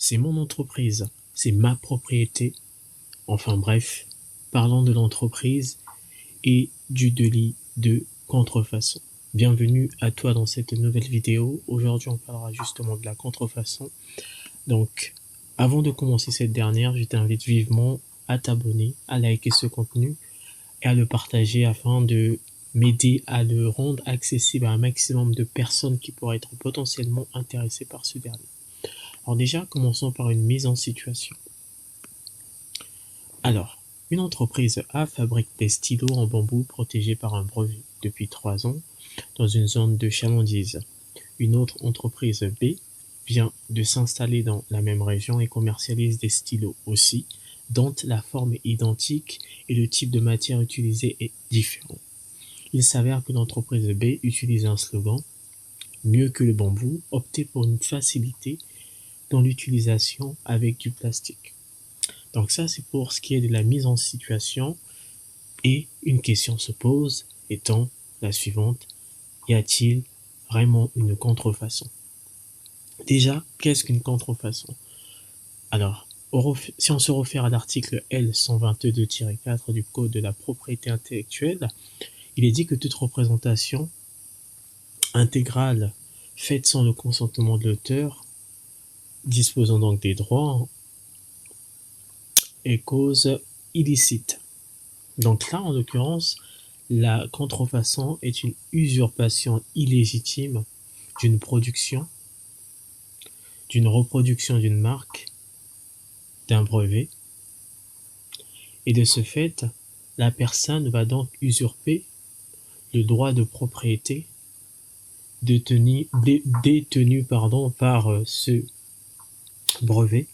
c'est mon entreprise, c'est ma propriété. Enfin bref, parlons de l'entreprise et du délit de contrefaçon. Bienvenue à toi dans cette nouvelle vidéo. Aujourd'hui, on parlera justement de la contrefaçon. Donc, avant de commencer cette dernière, je t'invite vivement à t'abonner, à liker ce contenu et à le partager afin de m'aider à le rendre accessible à un maximum de personnes qui pourraient être potentiellement intéressées par ce dernier. Alors déjà, commençons par une mise en situation. Alors, une entreprise A fabrique des stylos en bambou protégés par un brevet depuis 3 ans dans une zone de chalandise. Une autre entreprise B vient de s'installer dans la même région et commercialise des stylos aussi, dont la forme est identique et le type de matière utilisée est différent. Il s'avère que l'entreprise B utilise un slogan « Mieux que le bambou », opté pour une facilité dans l'utilisation avec du plastique. Donc ça, c'est pour ce qui est de la mise en situation. Et une question se pose, étant la suivante, y a-t-il vraiment une contrefaçon? Déjà, qu'est-ce qu'une contrefaçon? Alors, si on se réfère à l'article L122-4 du Code de la propriété intellectuelle, il est dit que toute représentation intégrale faite sans le consentement de l'auteur, disposant donc des droits, est cause illicite. Donc là, en l'occurrence, la contrefaçon est une usurpation illégitime d'une production, d'une reproduction d'une marque, d'un brevet. Et de ce fait, la personne va donc usurper le droit de propriété détenu par ce brevet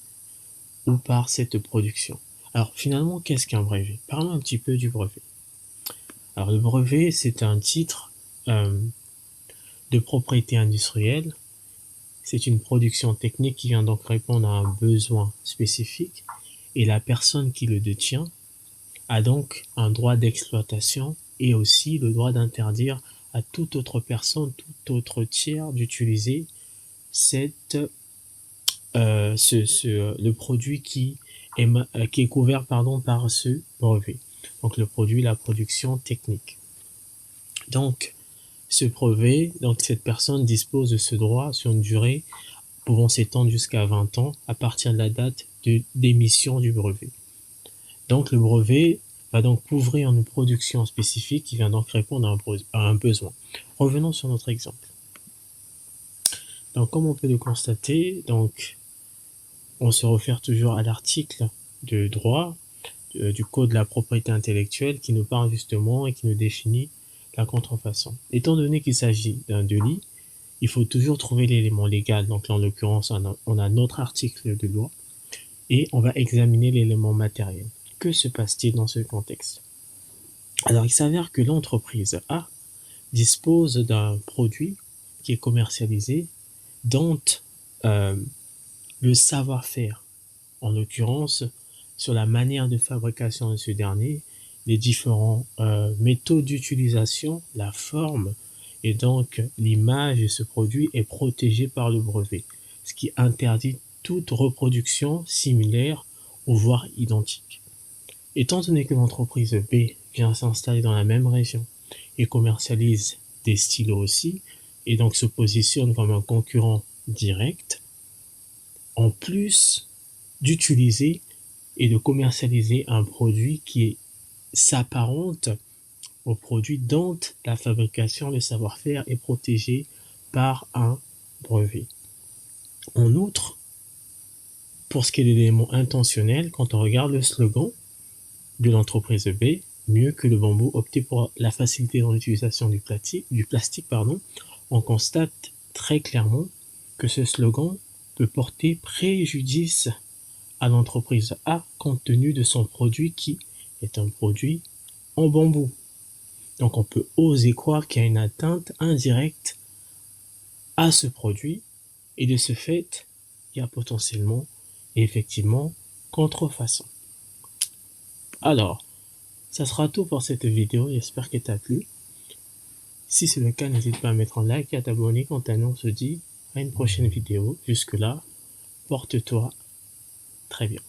ou par cette production. Alors finalement, qu'est-ce qu'un brevet? Parlons un petit peu du brevet. Alors le brevet, c'est un titre de propriété industrielle. C'est une production technique qui vient donc répondre à un besoin spécifique et la personne qui le détient a donc un droit d'exploitation et aussi le droit d'interdire à toute autre personne, tout autre tiers d'utiliser le produit qui est couvert par ce brevet. Donc le produit, la production technique. Donc ce brevet, donc cette personne dispose de ce droit sur une durée pouvant s'étendre jusqu'à 20 ans à partir de la date d'émission du brevet. Donc le brevet va donc couvrir une production spécifique qui vient donc répondre à un besoin. Revenons sur notre exemple. Donc comme on peut le constater, donc on se réfère toujours à l'article de droit du Code de la propriété intellectuelle qui nous parle justement et qui nous définit la contrefaçon. Étant donné qu'il s'agit d'un délit, il faut toujours trouver l'élément légal. Donc là, en l'occurrence, on a notre article de loi et on va examiner l'élément matériel. Que se passe-t-il dans ce contexte? Alors, il s'avère que l'entreprise A dispose d'un produit qui est commercialisé dont le savoir-faire, en l'occurrence, sur la manière de fabrication de ce dernier, les différents méthodes d'utilisation, la forme et donc l'image de ce produit est protégée par le brevet, ce qui interdit toute reproduction similaire ou voire identique. Étant donné que l'entreprise B vient s'installer dans la même région et commercialise des stylos aussi, et donc se positionne comme un concurrent direct, en plus d'utiliser et de commercialiser un produit qui s'apparente au produit dont la fabrication, le savoir-faire est protégé par un brevet. En outre, pour ce qui est de l'élément intentionnel, quand on regarde le slogan de l'entreprise B, mieux que le bambou, opté pour la facilité dans l'utilisation du plastique, on constate très clairement que ce slogan peut porter préjudice à l'entreprise A compte tenu de son produit qui est un produit en bambou. Donc on peut oser croire qu'il y a une atteinte indirecte à ce produit et de ce fait, il y a potentiellement et effectivement contrefaçon. Alors, ça sera tout pour cette vidéo, j'espère qu'elle t'a plu. Si c'est le cas, n'hésite pas à mettre un like et à t'abonner. Quant à nous, on se dit à une prochaine vidéo. Jusque là, Porte-toi très bien.